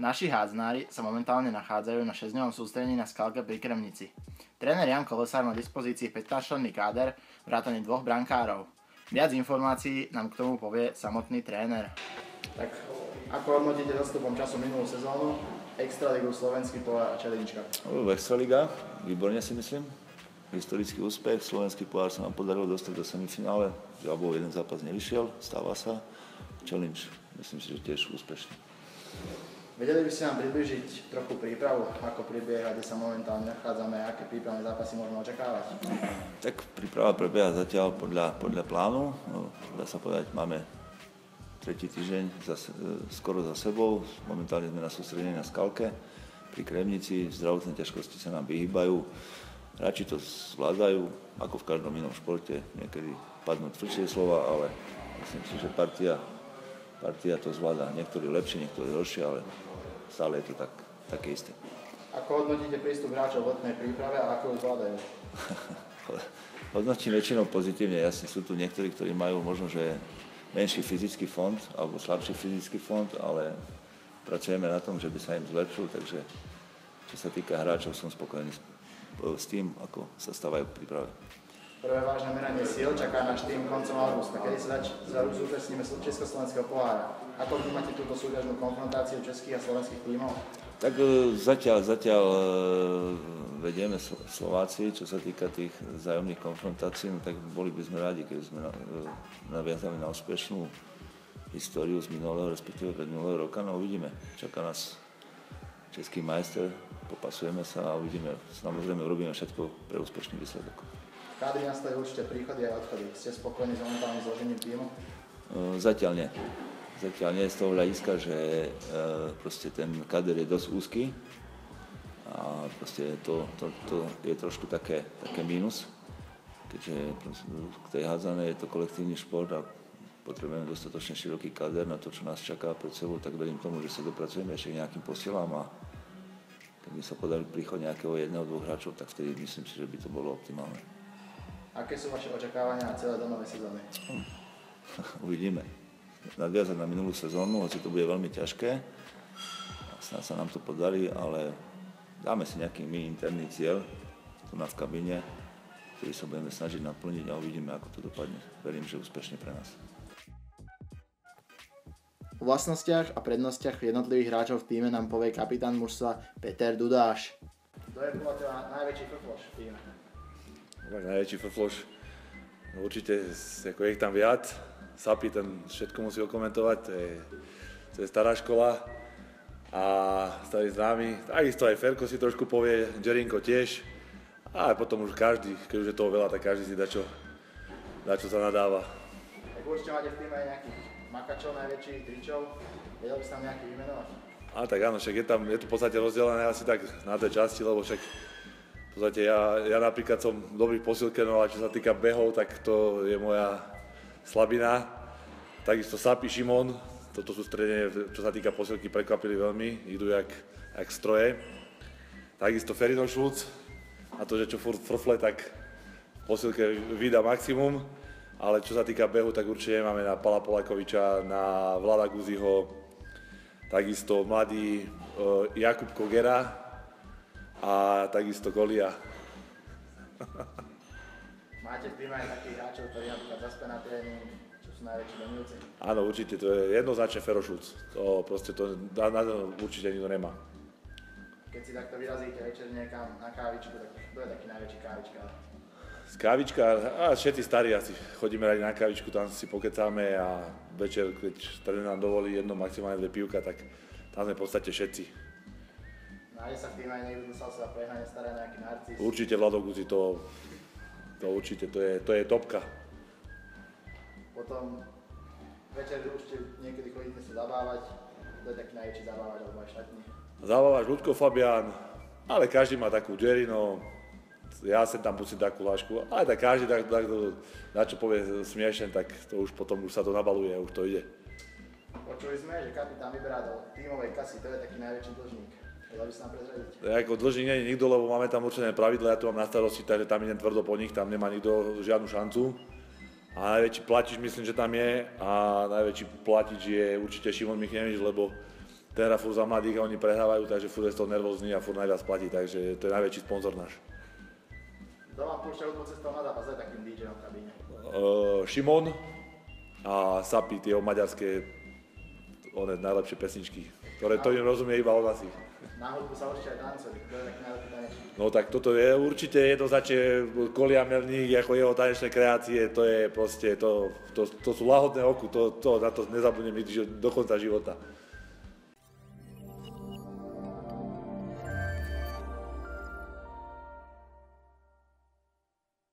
Naši hádznári sa momentálne nachádzajú na 6-dňovom sústredení na Skalke pri Kremnici. Tréner Jan Kolesár má v dispozícii 15-členný káder vrátane 2 brankárov. Viac informácií nám k tomu povie samotný tréner. Tak ako hodnotíte zastupom času minulú sezónu, Extraligu, Slovenský pohár a Čelinička? Extraliga, výborne si myslím. Historický úspech, Slovenský pohár sa nám podarilo dostať do semifinále. Žiaľ, jeden zápas nevyšiel, stáva sa. Challenge, myslím si, že tiež úspešný. Vedeli by ste nám približiť trochu prípravu, ako prebieha, kde sa momentálne nachádzame, aké prípravné zápasy môžeme očakávať? Tak príprava prebieha zatiaľ podľa plánu. Dá sa povedať, máme tretí týždeň skoro za sebou. Momentálne sme na sústredení na Skalke pri Kremnici. Zdravotné ťažkosti sa nám vyhýbajú. Hráči to zvládajú, ako v každom inom športe. Niekedy padnú tvrdšie slova, ale myslím si, že partia to zvláda. Niektorí lepšie, niektorí horšie, ale stále je to také isté. Ako hodnotíte prístup hráčov v letnej príprave a ako ju zvládajú? Hodnotím väčšinou pozitívne. Jasne sú tu niektorí, ktorí majú možno, že menší fyzický fond alebo slabší fyzický fond, ale pracujeme na tom, že by sa im zlepšil, takže čo sa týka hráčov, som spokojný s tým, ako sa stávajú v príprave. Prvé vážne meranie síl čaká náš tým koncom augusta, kedy sa zúčastníme Československého pohára. Ako vnímate túto súťažnú konfrontáciu českých a slovenských tímov? Tak zatiaľ vedieme Slováci, čo sa týka tých vzájomných konfrontácií, no tak boli by sme rádi, keby sme naviazali na úspešnú históriu z minulého, respektíve pred minulého roka, no uvidíme. Čaká nás český majster, popasujeme sa a uvidíme. Samozrejme urobíme všetko pre úspešný výsledok. Kádri nastajú určite príchody a odchody. Ste spokojní s momentálnym zložením tímu? Zatiaľ nie. Zatiaľ nie z toho hľadiska, že proste ten kader je dosť úzky a proste to je trošku také mínus, keďže k tej hádzanej je to kolektívny šport a potrebujeme dostatočne široký kader na to, čo nás čaká pred sebou, tak verím tomu, že sa dopracujeme ešte k nejakým posilám a keď by sa podali príchod nejakého 1-2 hráčov, tak vtedy myslím si, že by to bolo optimálne. Aké sú vaše očakávania na celé do novej sezóny? Uvidíme. Nadviazať na minulú sezónu, hoci to bude veľmi ťažké. Snáď sa nám to podarí, ale dáme si nejaký interný cieľ tu v kabíne, ktorý sa budeme snažiť naplniť a uvidíme, ako to dopadne. Verím, že úspešne pre nás. O vlastnostiach a prednostiach jednotlivých hráčov v tíme nám povie kapitán mužstva Peter Dudáš. Kto je podľa teba najväčší frfloš v tíme? Najväčší frfloš? No určite, ako je ich tam viac. Sapi, ten všetko musí okomentovať, to je stará škola a starý známy. Takisto aj Ferko si trošku povie, Jerinko tiež. A potom už každý, keď už je toho veľa, tak každý si dá čo sa nadáva. Tak určite máte v týme aj nejakých makačov, najväčších tričov. Vedel by sa tam nejaký vymenovať? A tak áno, však je to v podstate rozdelené asi tak na dve časti, lebo však v podstate ja napríklad som dobrý v posilke, no ale čo sa týka behov, tak to je moja slabina. Takisto Sapi, Šimon, toto sústredenie, čo sa týka posilky, prekvapili veľmi, idú jak stroje. Takisto Ferino Šulc, a to, že čo furt frfle, tak v posilke vydá maximum, ale čo sa týka behu, tak určite máme na Pala Polakoviča, na Vlada Guziho, takisto mladý Jakub Kogera a takisto Golia. Máte v týme aj takých hráčov, ktorí napríklad zaspia na tréning, čo sú najväčší domilci? Áno, určite, to je jednoznačne Fero Šulc. To proste určite nikto nemá. Keď si takto vyrazíte večer niekam na kávičku, tak kto je taký najväčší kávičkár? Z kávičkár, všetci starí asi chodíme radi na kávičku, tam si pokecáme a večer, keď tréner nám dovolí jedno, maximálne 2 pivka, tak tam sme v podstate všetci. Nájde sa v týme aj niekto, dostal sa prehnane staré nejaký narcis? Určite Vlado Guzi, to určite, to je topka. Potom večer určite niekedy chodíte sa zabávať, kto je taký najväčší zabávač alebo aj šatní? Zabávač Ľudko Fabián, ale každý má takú Jerino, ja sem tam pustím takú lášku, ale tak každý na čo povie smiešne, tak to už potom sa to nabaluje, už to ide. Počuli sme, že kapitán vyberá do tímovej kasy, to je taký najväčší dlžník. Vedel by sa nám prezradiť? Ako dlžník nie je nikto, lebo máme tam určené pravidlá, ja tu mám na starosti, takže tam idem tvrdo po nich, tam nemá nikto žiadnu šancu. A najväčší platič myslím, že tam je a najväčší platič je určite Šimon Michniewicz, lebo ten hra furt za mladých a oni prehrávajú, takže furt je z toho nervózny a furt najviac platí, takže to je najväčší sponzor náš. Kto vám púšťajú tú cestou na zápas aj takým DJom v kabíne? Šimon a Sapi, tie maďarské, najlepšie pesničky, ktoré to im rozumie iba od asi. Na hudbu sa určite aj tancuje, kto je taký najlepší tanečník? No tak toto je určite jednoznačne Kolia Melník, ako jeho tanečné kreácie, to je proste, to sú lahodné oku, na to nezabudnem nikdy do konca života.